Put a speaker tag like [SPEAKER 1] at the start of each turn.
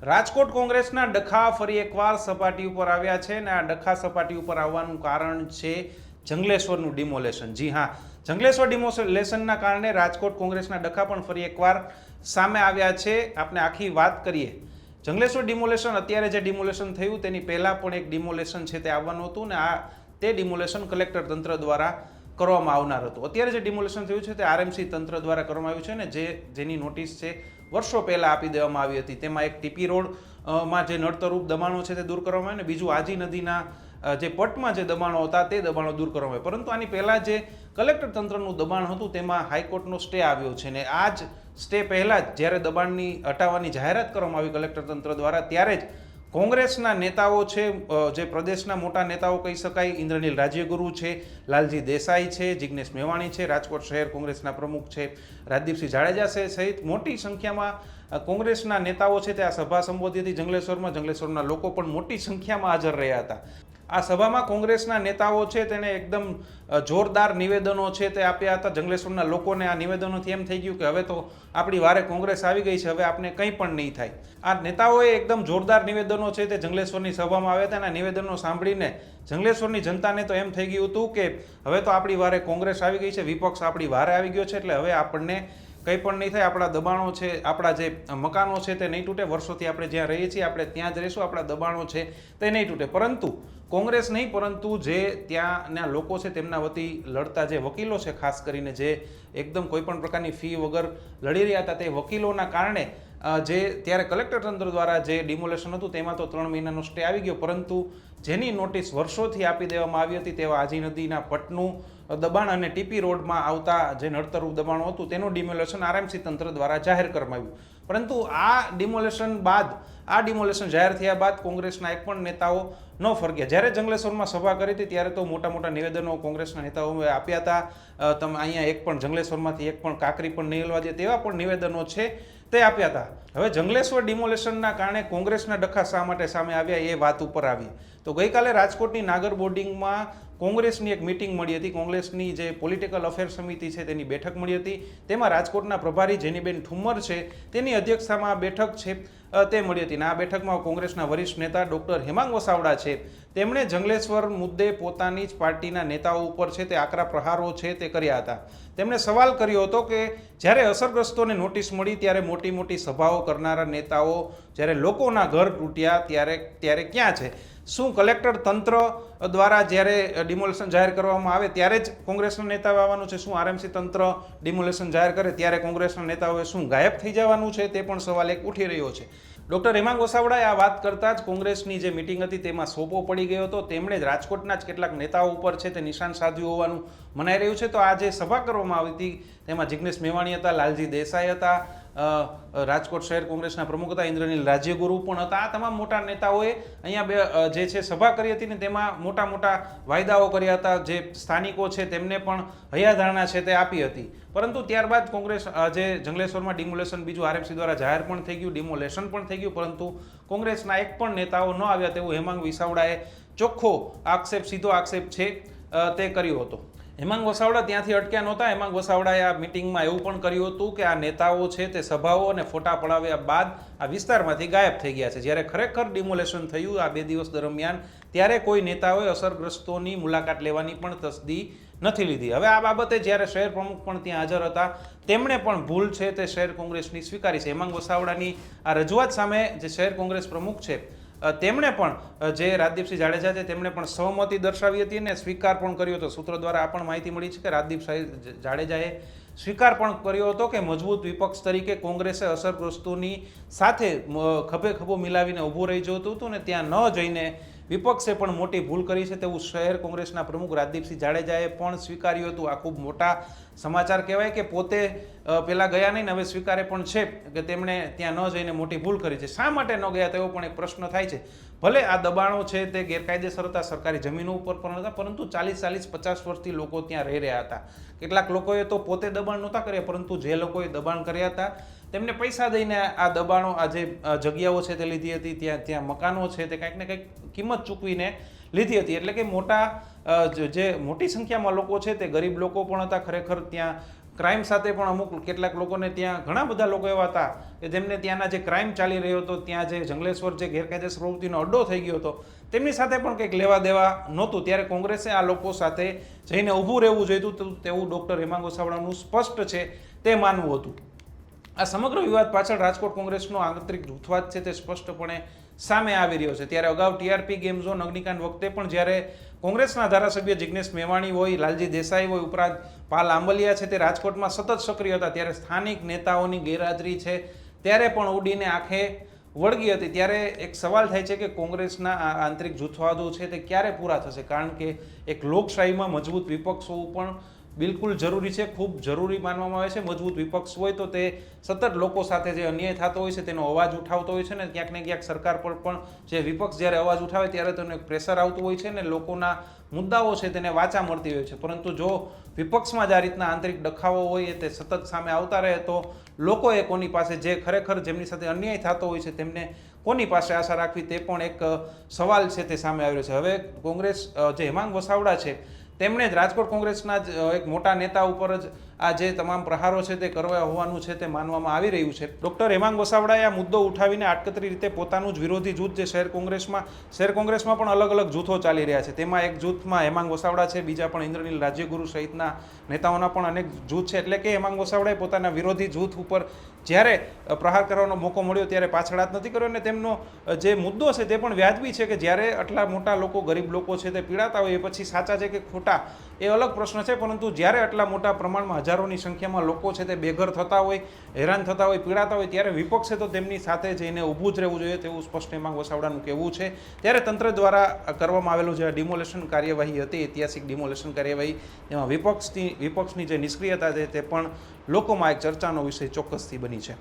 [SPEAKER 1] રાજકોટ કોંગ્રેસના ડખા ફરી એકવાર સપાટી ઉપર આવ્યા છે અને આ ડખા સપાટી ઉપર આવવાનું કારણ છે જંગલેશ્વરનું ડિમોલેશન. જી હા, જંગલેશ્વર ડિમોલેશનના કારણે રાજકોટ કોંગ્રેસના ડખા પણ ફરી એકવાર સામે આવ્યા છે. આપણે આખી વાત કરીએ. જંગલેશ્વર ડિમોલેશન, અત્યારે જે ડિમોલેશન થયું તેની પહેલાં પણ એક ડિમોલેશન છે તે આવવાનું હતું ને તે ડિમોલેશન કલેક્ટર તંત્ર દ્વારા કરવામાં આવનાર હતું. અત્યારે જે ડિમોલેશન થયું છે તે આરએમસી તંત્ર દ્વારા કરવામાં આવ્યું છે ને જેની નોટિસ છે વર્ષો પહેલાં આપી દેવામાં આવી હતી. તેમાં એક ટીપી રોડમાં જે નડતરરૂપ દબાણો છે તે દૂર કરવામાં આવે ને બીજું આજી નદીના જે પટમાં જે દબાણો હતા તે દબાણો દૂર કરવામાં આવે. પરંતુ આની પહેલાં જે કલેક્ટર તંત્રનું દબાણ હતું તેમાં હાઈકોર્ટનો સ્ટે આવ્યો છે ને આ જ સ્ટે પહેલાં જ જ્યારે દબાણની હટાવવાની જાહેરાત કરવામાં આવી કલેક્ટર તંત્ર દ્વારા ત્યારે જ કોંગ્રેસના નેતાઓ છે, જે પ્રદેશના મોટા નેતાઓ કહી શકાય, ઇન્દ્રનીલ રાજ્યગુરુ છે, લાલજી દેસાઈ છે, જિગ્નેશ મેવાણી છે, રાજકોટ શહેર કોંગ્રેસના પ્રમુખ છે રાજદીપસિંહ જાડેજા છે સહિત મોટી સંખ્યામાં કોંગ્રેસના નેતાઓ છે તે આ સભા સંબોધી હતી જંગલેશ્વરના લોકો પણ મોટી સંખ્યામાં હાજર રહ્યા હતા. આ સભામાં કોંગ્રેસના નેતાઓ છે તેને એકદમ જોરદાર નિવેદનો છે તે આપ્યા હતા. જંગલેશ્વરના લોકોને આ નિવેદનોથી એમ થઈ ગયું કે હવે તો આપણી વારે કોંગ્રેસ આવી ગઈ છે, હવે આપણે કંઈ પણ નહીં થાય. આ નેતાઓએ એકદમ જોરદાર નિવેદનો છે તે જંગલેશ્વરની સભામાં આવ્યા હતા અને આ નિવેદનો સાંભળીને જંગલેશ્વરની જનતાને તો એમ થઈ ગયું હતું કે હવે તો આપણી વારે કોંગ્રેસ આવી ગઈ છે, વિપક્ષ આપણી વારે આવી ગયો છે, એટલે હવે આપણને કંઈ પણ નહીં થાય. આપણા દબાણો છે, આપણા જે મકાનો છે તે નહીં તૂટે, વર્ષોથી આપણે જ્યાં રહીએ છીએ આપણે ત્યાં જ રહીશું, આપણા દબાણો છે તે નહીં તૂટે. પરંતુ કોંગ્રેસ નહીં, પરંતુ જે ત્યાંના લોકો છે તેમના વતી લડતા જે વકીલો છે, ખાસ કરીને જે એકદમ કોઈ પણ પ્રકારની ફી વગર લડી રહ્યા હતા, તે વકીલોના કારણે જે ત્યારે કલેક્ટર તંત્ર દ્વારા જે ડિમોલેશન હતું તેમાં તો 3 મહિનાનો સ્ટે આવી ગયો, પરંતુ જેની નોટિસ વર્ષોથી આપી દેવામાં આવી હતી તેવા આજી નદીના પટનું દબાણ અને ટીપી રોડમાં આવતા જે નડતરરૂપ દબાણો હતું તેનું ડિમોલેશન આરએમસી તંત્ર દ્વારા જાહેર કરવામાં આવ્યું. પરંતુ આ ડિમોલેશન જાહેર થયા બાદ કોંગ્રેસના એક પણ નેતાઓ ન ફરક્યા. જ્યારે જંગલેશ્વરમાં સભા કરી હતી ત્યારે તો મોટા મોટા નિવેદનો કોંગ્રેસના નેતાઓએ આપ્યા હતા. તમે અહીંયા એક પણ જંગલેશ્વરમાંથી એક પણ કાંકરી પણ નહીં હલવા દે તેવા પણ નિવેદનો છે તે આપ્યા હતા. હવે જંગલેશ્વર ડિમોલેશનના કારણે કોંગ્રેસના ડખા શા માટે સામે આવ્યા એ વાત ઉપર આવી તો ગઈકાલે રાજકોટની નાગર બોર્ડિંગમાં કોંગ્રેસની એક મિટિંગ મળી હતી. કોંગ્રેસની જે પોલિટિકલ અફેર સમિતિ છે તેની બેઠક મળી હતી. તેમાં રાજકોટના પ્રભારી જેનીબેન ઠુમ્મર છે તેની અધ્યક્ષતામાં આ બેઠક છે તે મળી હતી. અને આ બેઠકમાં કોંગ્રેસના વરિષ્ઠ નેતા ડૉક્ટર હેમાંગ વસાવડા છે તેમણે જંગલેશ્વર મુદ્દે પોતાની જ પાર્ટીના નેતાઓ ઉપર છે તે આકરા પ્રહારો છે તે કર્યા હતા. તેમણે સવાલ કર્યો હતો કે જ્યારે અસરગ્રસ્તોને નોટિસ મળી ત્યારે મોટી મોટી સભાઓ કરનારા નેતાઓ જ્યારે લોકોના ઘર તૂટ્યા ત્યારે ક્યાં છે? શું કલેક્ટર તંત્ર દ્વારા જ્યારે ડિમોલેશન જાહેર કરવામાં આવે ત્યારે જ કોંગ્રેસના નેતાઓ આવવાનું છે? શું આરએમસી તંત્ર ડિમોલેશન જાહેર કરે ત્યારે કોંગ્રેસના નેતાઓએ શું ગાયબ થઈ જવાનું છે? તે પણ સવાલ એક ઉઠી રહ્યો છે. ડૉક્ટર હેમાંગ વસાવડાએ આ વાત કરતાં જ કોંગ્રેસની જે મિટિંગ હતી તેમાં સોપો પડી ગયો હતો. તેમણે જ રાજકોટના જ કેટલાક નેતાઓ ઉપર છે તે નિશાન સાધ્યું હોવાનું મનાઈ રહ્યું છે. તો આ જે સભા કરવામાં આવી હતી તેમાં જિગ્નેશ મેવાણી હતા, લાલજી દેસાઈ હતા, રાજકોટ શહેર કોંગ્રેસના પ્રમુખ હતા, ઇન્દ્રનીલ રાજ્યગુરુ પણ હતા. આ તમામ મોટા નેતાઓએ અહીંયા જે છે સભા કરી હતી ને તેમાં મોટા મોટા વાયદાઓ કર્યા હતા. જે સ્થાનિકો છે તેમને પણ હૈયાધારણા છે તે આપી હતી. પરંતુ ત્યારબાદ કોંગ્રેસ જે જંગલેશ્વરમાં ડિમોલેશન બીજું આરએમસી દ્વારા જાહેર પણ થઈ ગયું, ડિમોલેશન પણ થઈ ગયું, પરંતુ કોંગ્રેસના એક પણ નેતાઓ ન આવ્યા તેવું હેમાંગ વસાવડાએ ચોખ્ખો સીધો આક્ષેપ છે તે કર્યો હતો. હેમાંગ વસાવડા ત્યાંથી અટક્યા નહોતા. હેમાંગ વસાવડાએ આ મિટિંગમાં એવું પણ કર્યું હતું કે આ નેતાઓ છે તે સભાઓ અને ફોટા પડાવ્યા બાદ આ વિસ્તારમાંથી ગાયબ થઈ ગયા છે. જ્યારે ખરેખર ડિમોલેશન થયું આ 2 દિવસ દરમિયાન ત્યારે કોઈ નેતાઓએ અસરગ્રસ્તોની મુલાકાત લેવાની પણ તસદી નથી લીધી. હવે આ બાબતે જ્યારે શહેર પ્રમુખ પણ ત્યાં હાજર હતા તેમણે પણ ભૂલ છે તે શહેર કોંગ્રેસની સ્વીકારી છે. હેમાંગ વસાવડાની આ રજૂઆત સામે જે શહેર કોંગ્રેસ પ્રમુખ છે તેમણે પણ જે રાજદીપસિંહ જાડેજા છે તેમણે પણ સહમતિ દર્શાવી હતી અને સ્વીકાર પણ કર્યો હતો. સૂત્રો દ્વારા આ પણ માહિતી મળી છે કે રાજદીપસિંહ જાડેજાએ સ્વીકાર પણ કર્યો હતો કે મજબૂત વિપક્ષ તરીકે કોંગ્રેસે અસરગ્રસ્તોની સાથે ખભે ખભો મિલાવીને ઊભું રહી જતું હતું ને ત્યાં ન જઈને વિપક્ષે પણ મોટી ભૂલ કરી છે તેવું શહેર કોંગ્રેસના પ્રમુખ રાજદીપસિંહ જાડેજાએ પણ સ્વીકાર્યું હતું. આ ખૂબ મોટા સમાચાર કહેવાય કે પોતે પહેલાં ગયા નહીં ને હવે સ્વીકારે પણ છે કે તેમણે ત્યાં ન જઈને મોટી ભૂલ કરી છે. શા માટે ન ગયા તેવો પણ એક પ્રશ્ન થાય છે. ભલે આ દબાણો છે તે ગેરકાયદેસર હતા, સરકારી જમીનો ઉપર પણ હતા, પરંતુ 40-50 વર્ષથી લોકો ત્યાં રહી રહ્યા હતા. કેટલાક લોકોએ તો પોતે દબાણ નહોતા કર્યા, પરંતુ જે લોકોએ દબાણ કર્યા હતા તેમને પૈસા દઈને આ દબાણો, આ જે જગ્યાઓ છે તે લીધી હતી, ત્યાં મકાનો છે તે કંઈક ને કંઈક કિંમત ચૂકવીને લીધી હતી. એટલે કે મોટી સંખ્યામાં લોકો છે તે ગરીબ લોકો પણ હતા. ખરેખર ત્યાં ક્રાઇમ સાથે પણ અમુક કેટલાક લોકોને ત્યાં ઘણા બધા લોકો એવા હતા કે જેમને ત્યાંના જે ક્રાઇમ ચાલી રહ્યો હતો, ત્યાં જે જંગલેશ્વર જે ગેરકાયદેસર પ્રવૃત્તિનો અડ્ડો થઈ ગયો હતો, તેમની સાથે પણ કંઈક લેવા દેવા નહોતું. ત્યારે કોંગ્રેસે આ લોકો સાથે જઈને ઊભું રહેવું જોઈતું હતું તેવું ડૉક્ટર હેમાંગ વસાવડાનું સ્પષ્ટ છે તે માનવું હતું. આ સમગ્ર વિવાદ પાછળ રાજકોટ કોંગ્રેસનો આંતરિક જૂથવાદ છે તે સ્પષ્ટપણે સામે આવી રહ્યો છે. ત્યારે અગાઉ ટીઆરપી ગેમ ઝોન અગ્નિકાંડ વખતે પણ જ્યારે કોંગ્રેસના ધારાસભ્ય જિગ્નેશ મેવાણી હોય, લાલજી દેસાઈ હોય, ઉપરાંત પાલ આંબલિયા છે તે રાજકોટમાં સતત સક્રિય હતા, ત્યારે સ્થાનિક નેતાઓની ગેરહાજરી છે ત્યારે પણ ઉડીને આંખે વળગી હતી. ત્યારે એક સવાલ થાય છે કે કોંગ્રેસના આ આંતરિક જૂથવાદો છે તે ક્યારે પૂરા થશે? કારણ કે એક લોકશાહીમાં મજબૂત વિપક્ષ હોવું પણ બિલકુલ જરૂરી છે, ખૂબ જરૂરી માનવામાં આવે છે. મજબૂત વિપક્ષ હોય તો તે સતત લોકો સાથે જે અન્યાય થતો હોય છે તેનો અવાજ ઉઠાવતો હોય છે ને ક્યાંક ને ક્યાંક સરકાર પર પણ જે વિપક્ષ જ્યારે અવાજ ઉઠાવે ત્યારે તેને પ્રેશર આવતું હોય છે ને લોકોના મુદ્દાઓ છે તેને વાચા મળતી હોય છે. પરંતુ જો વિપક્ષમાં જ આ રીતના આંતરિક ડખાવો હોય તે સતત સામે આવતા રહે તો લોકોએ કોની પાસે જે ખરેખર જેમની સાથે અન્યાય થતો હોય છે તેમને કોની પાસે આશા રાખવી તે પણ એક સવાલ છે તે સામે આવ્યો છે. હવે કોંગ્રેસ જે હેમાંગ વસાવડા છે તેમણે જ રાજકોટ કોંગ્રેસના જ એક મોટા નેતા ઉપર જ આ જે તમામ પ્રહારો છે તે કરવા હોવાનું છે તે માનવામાં આવી રહ્યું છે. ડૉક્ટર હેમાંગ વસાવડાએ આ મુદ્દો ઉઠાવીને આડકતરી રીતે પોતાનું જ વિરોધી જૂથ જે શહેર કોંગ્રેસમાં પણ અલગ અલગ જૂથો ચાલી રહ્યા છે. તેમાં એક જૂથમાં હેમાંગ વસાવડા છે, બીજા પણ ઇન્દ્રનીલ રાજ્યગુરુ સહિતના નેતાઓના પણ અનેક જૂથ છે. એટલે કે હેમાંગ વસાવડાએ પોતાના વિરોધી જૂથ ઉપર જ્યારે પ્રહાર કરવાનો મોકો મળ્યો ત્યારે પાછળ હાથ નથી કર્યો અને તેમનો જે મુદ્દો છે તે પણ વ્યાજબી છે કે જ્યારે આટલા મોટા લોકો, ગરીબ લોકો છે તે પીડાતા હોય એ પછી સાચા છે કે ખોટા એ અલગ પ્રશ્ન છે, પરંતુ જ્યારે આટલા મોટા પ્રમાણમાં હજારોની સંખ્યામાં લોકો છે તે બેઘર થતા હોય, હેરાન થતા હોય, પીડાતા હોય ત્યારે વિપક્ષે તો તેમની સાથે જઈને ઊભું જ રહેવું જોઈએ તેવું સ્પષ્ટ હેમાંગ વસાવડાનું કહેવું છે. ત્યારે તંત્ર દ્વારા કરવામાં આવેલું જે ડિમોલેશન કાર્યવાહી હતી, ઐતિહાસિક ડિમોલેશન કાર્યવાહી, એમાં વિપક્ષની જે નિષ્ક્રિયતા છે તે પણ લોકોમાં એક ચર્ચાનો વિષય ચોક્કસથી બની છે.